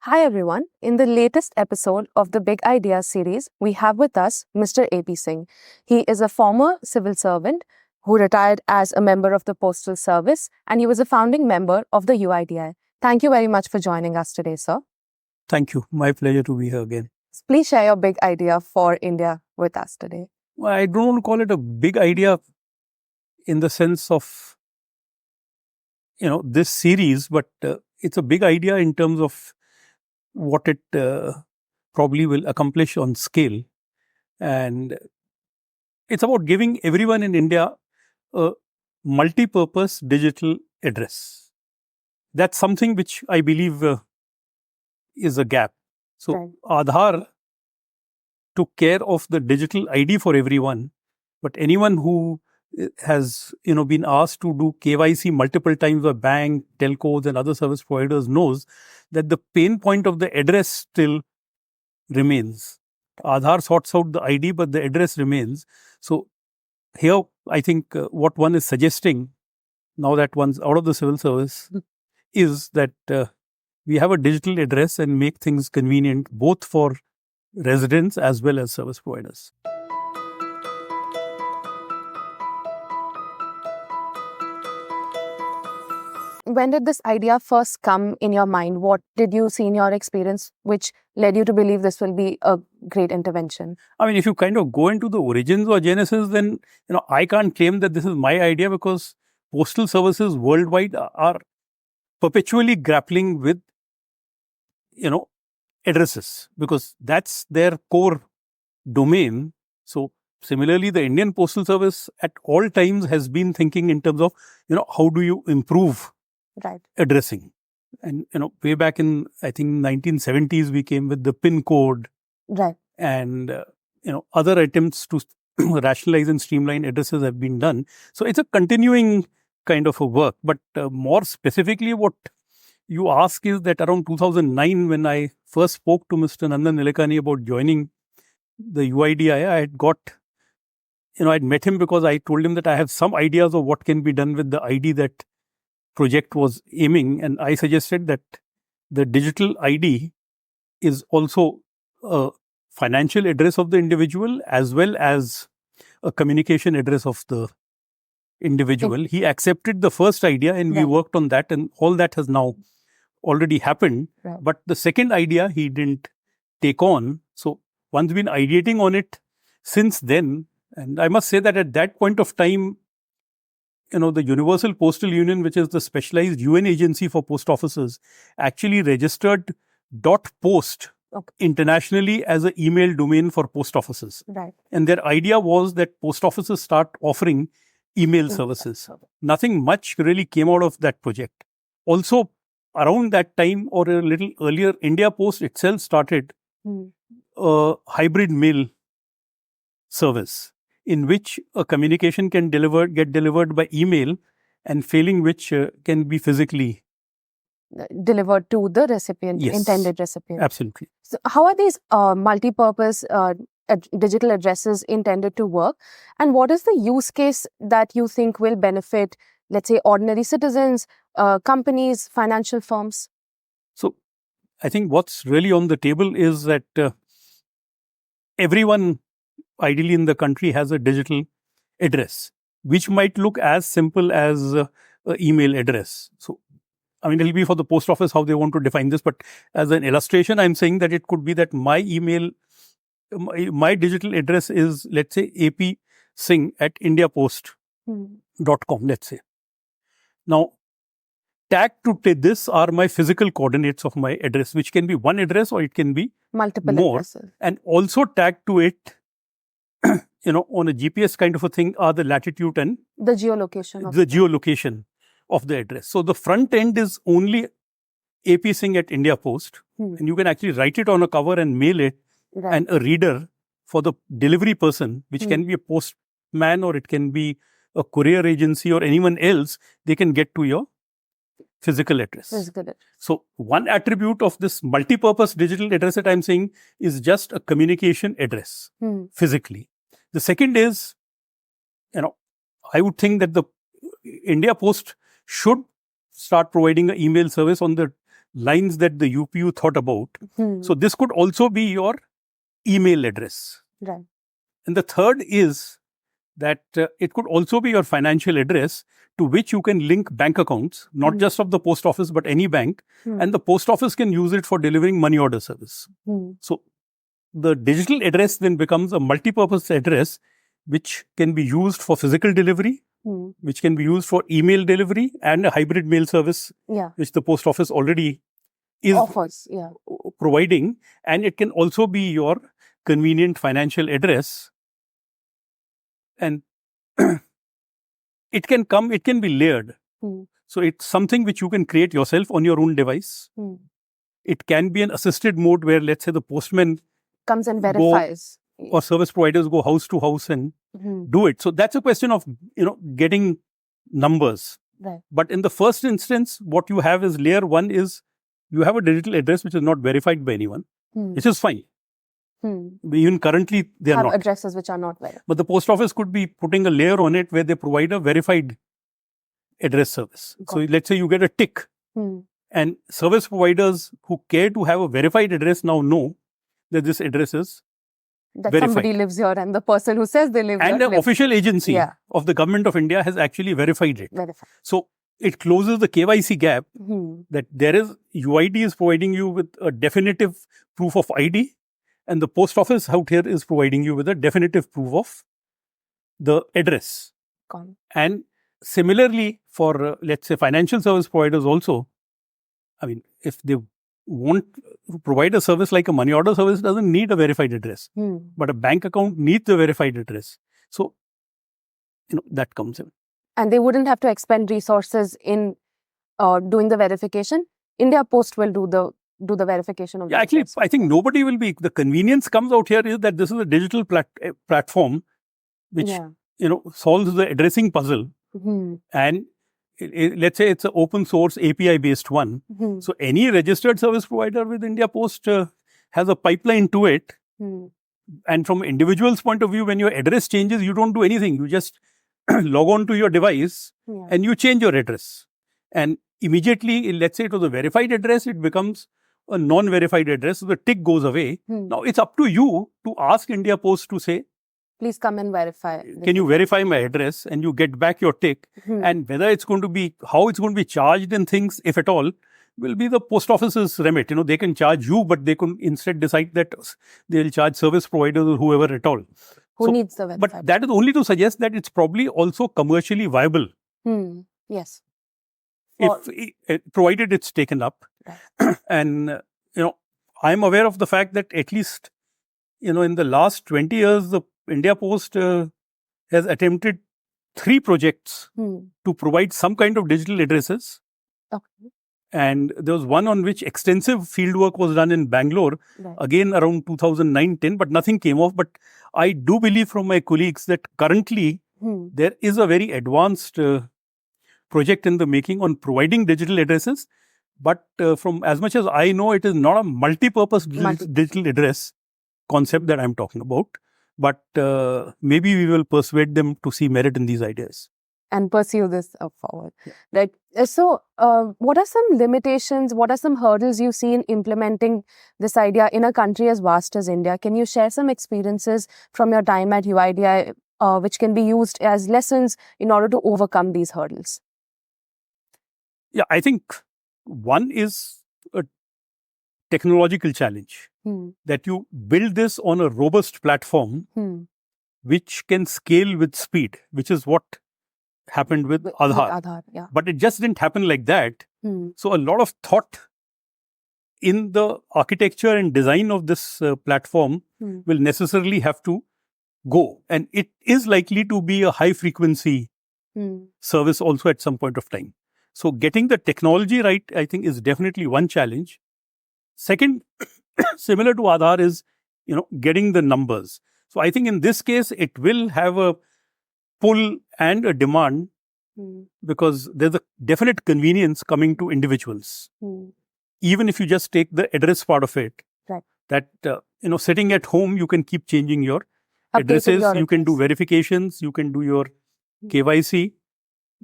Hi everyone. In the latest episode of the Big Ideas series, we have with us Mr. A.P. Singh. He is a former civil servant who retired as a member of the Postal Service, and he was a founding member of the UIDI. Thank you very much for joining us today, sir. Thank you. My pleasure to be here again. Please share your big idea for India with us today. Well, I don't want to call it a big idea in the sense of, this series, but it's a big idea in terms of what it probably will accomplish on scale. And it's about giving everyone in India a multi-purpose digital address. That's something which I believe is a gap. So Right. Aadhaar took care of the digital ID for everyone, but anyone who has been asked to do KYC multiple times by bank, telcos and other service providers knows that the pain point of the address still remains. Aadhaar sorts out the ID, but the address remains. So here, I think what one is suggesting, now that one's out of the civil service, is that we have a digital address and make things convenient both for residents as well as service providers. When did this idea first come in your mind? What did you see in your experience which led you to believe this will be a great intervention? I mean, if you kind of go into the origins or genesis, then I can't claim that this is my idea, because postal services worldwide are perpetually grappling with addresses, because that's their core domain. So similarly, the Indian Postal Service at all times has been thinking in terms of how do you improve Right. addressing. And way back in, I think, 1970s, we came with the PIN code. Right. And other attempts to rationalize and streamline addresses have been done. So it's a continuing kind of a work. But more specifically, what you ask is that around 2009, when I first spoke to Mr. Nandan Nilekani about joining the UIDI, I had got, I'd met him because I told him that I have some ideas of what can be done with the ID that project was aiming. And I suggested that the digital ID is also a financial address of the individual as well as a communication address of the individual. He accepted the first idea and we worked on that, and all that has now already happened. Right. But the second idea he didn't take on. So one's been ideating on it since then. And I must say that at that point of time, the Universal Postal Union, which is the specialized UN agency for post offices, actually registered .post internationally as an email domain for post offices. Right. And their idea was that post offices start offering email services. Nothing much really came out of that project. Also, around that time or a little earlier, India Post itself started a hybrid mail service in which a communication can get delivered by email, and failing which can be physically delivered to the recipient, Yes. Intended recipient. Absolutely. So how are these multi-purpose digital addresses intended to work? And what is the use case that you think will benefit, let's say, ordinary citizens, companies, financial firms? So I think what's really on the table is that everyone ideally in the country has a digital address, which might look as simple as an email address. So, I mean, it'll be for the post office how they want to define this, but as an illustration, I'm saying that it could be that my email, my digital address is, let's say, apsingh@indiapost.com, let's say. Now, tagged to this are my physical coordinates of my address, which can be one address or it can be Multiple more. addresses. And also tagged to it, on a GPS kind of a thing, are the latitude and The geolocation. the geolocation of the address. So the front end is only AP Singh at India Post, and you can actually write it on a cover and mail it, Right. and a reader for the delivery person, which can be a postman or it can be a courier agency or anyone else, they can get to your physical address. Physical address. So one attribute of this multi-purpose digital address that I'm saying is just a communication address physically. The second is, I would think that the India Post should start providing an email service on the lines that the UPU thought about. So this could also be your email address. Right. And the third is that it could also be your financial address to which you can link bank accounts, not just of the post office, but any bank. And the post office can use it for delivering money order service. So the digital address then becomes a multi-purpose address which can be used for physical delivery, which can be used for email delivery and a hybrid mail service, which the post office already is offers, providing. And it can also be your convenient financial address. And it can be layered. So it's something which you can create yourself on your own device. It can be an assisted mode where, let's say, the postman comes and verifies. Or service providers go house to house and do it. So that's a question of, getting numbers. Right. But in the first instance, what you have is layer one is you have a digital address which is not verified by anyone, which is fine. Even currently, they are not. Addresses which are not verified. But the post office could be putting a layer on it where they provide a verified address service. So let's say you get a tick, and service providers who care to have a verified address now know that this address is that verified. Somebody lives here, and the person who says they live here. And the official agency of the government of India has actually verified it. So it closes the KYC gap that there is UID is providing you with a definitive proof of ID, and the post office out here is providing you with a definitive proof of the address. And similarly, for let's say financial service providers also, I mean, if they want to provide a service like a money order service, doesn't need a verified address, but a bank account needs a verified address. So, that comes in. And they wouldn't have to expend resources in doing the verification. India Post will do the verification of the actually, I think nobody will be. The convenience comes out here is that this is a digital platform which solves the addressing puzzle. And let's say it's an open source API based one. So any registered service provider with India Post has a pipeline to it. And from an individual's point of view, when your address changes, you don't do anything. You just log on to your device and you change your address. And immediately, let's say it was a verified address, it becomes a non-verified address. So the tick goes away. Now it's up to you to ask India Post to say, please come and verify. Can you verify my address? And you get back your tick. And whether it's going to be, how it's going to be charged and things, if at all, will be the post office's remit. They can charge you, but they can instead decide that they'll charge service providers or whoever at all. Who needs the verified? But that is only to suggest that it's probably also commercially viable. Yes. If provided it's taken up. Right. And, I'm aware of the fact that at least, in the last 20 years, the India Post has attempted 3 projects to provide some kind of digital addresses. Okay. And there was one on which extensive fieldwork was done in Bangalore, again around 2009-10, but nothing came off. But I do believe from my colleagues that currently there is a very advanced project in the making on providing digital addresses. But from as much as I know, it is not a multi-purpose digital address concept that I'm talking about. But maybe we will persuade them to see merit in these ideas. And pursue this forward. Right. So, what are some limitations, what are some hurdles you see in implementing this idea in a country as vast as India? Can you share some experiences from your time at UIDI which can be used as lessons in order to overcome these hurdles? Yeah, I think one is a technological challenge. That you build this on a robust platform which can scale with speed, which is what happened with Aadhaar. But it just didn't happen like that. So a lot of thought in the architecture and design of this platform will necessarily have to go. And it is likely to be a high frequency service also at some point of time. So getting the technology right, I think, is definitely one challenge. Second, similar to Aadhaar is, getting the numbers. So I think in this case, it will have a pull and a demand because there's a definite convenience coming to individuals. Even if you just take the address part of it, that, sitting at home, you can keep changing your addresses, you can do verifications, you can do your KYC.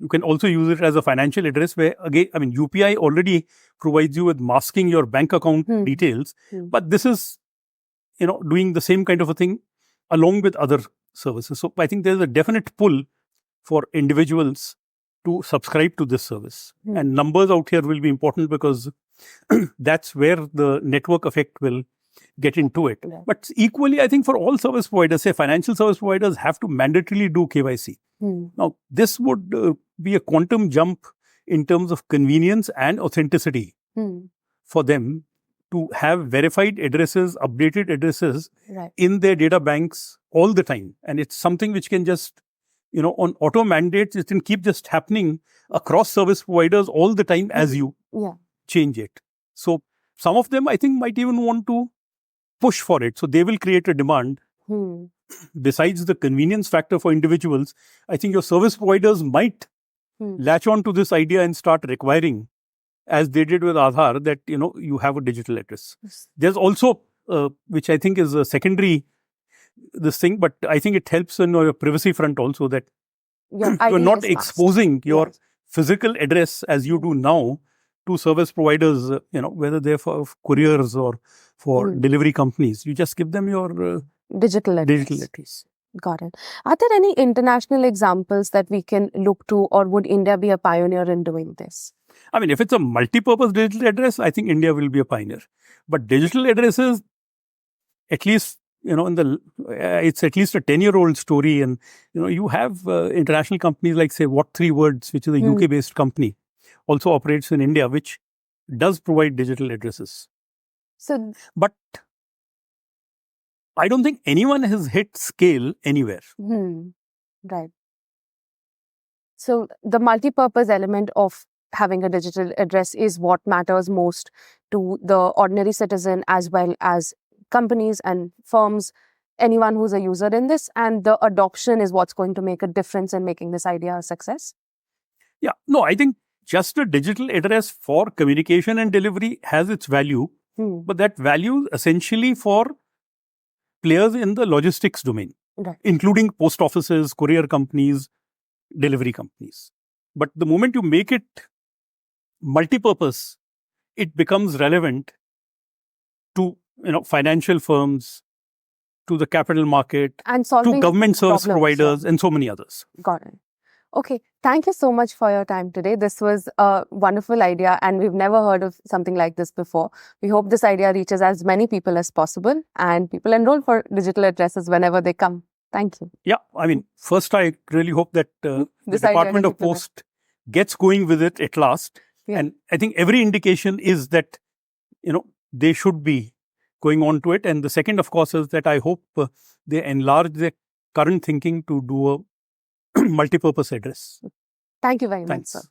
You can also use it as a financial address where, again, I mean, UPI already provides you with masking your bank account details, but this is, doing the same kind of a thing along with other services. So I think there's a definite pull for individuals to subscribe to this service. And numbers out here will be important because that's where the network effect will get into it. Yeah. But equally, I think for all service providers, say financial service providers have to mandatorily do KYC. Now, this would be a quantum jump in terms of convenience and authenticity for them to have verified addresses, updated addresses in their data banks all the time. And it's something which can just, on auto mandates, it can keep just happening across service providers all the time as you change it. So some of them, I think, might even want to push for it. So they will create a demand. Besides the convenience factor for individuals, I think your service providers might latch on to this idea and start requiring, as they did with Aadhaar, that, you have a digital address. There's also, which I think is a secondary this thing, but I think it helps in your privacy front also, that you're not exposing your physical address as you do now to service providers, whether they're for couriers or for delivery companies. You just give them your digital address. Got it. Are there any international examples that we can look to, or would India be a pioneer in doing this? I mean, if it's a multi-purpose digital address, I think India will be a pioneer. But digital addresses, at least, it's at least a 10-year-old story. And, you have international companies like, say, What3Words, which is a UK-based company, also operates in India, which does provide digital addresses. But I don't think anyone has hit scale anywhere. Right. So the multi-purpose element of having a digital address is what matters most to the ordinary citizen, as well as companies and firms, anyone who's a user in this, and the adoption is what's going to make a difference in making this idea a success? Yeah, no, I think just a digital address for communication and delivery has its value, but that value essentially for players in the logistics domain, including post offices, courier companies, delivery companies. But the moment you make it multi-purpose, it becomes relevant to financial firms, to the capital market, and to government service providers, and so many others. Got it. Okay, thank you so much for your time today. This was a wonderful idea, and we've never heard of something like this before. We hope this idea reaches as many people as possible, and people enroll for digital addresses whenever they come. Thank you. Yeah, I mean, first, I really hope that the Department of Post gets going with it at last. And I think every indication is that, they should be going on to it. And the second, of course, is that I hope they enlarge their current thinking to do a multi-purpose address. Thank you very much, sir.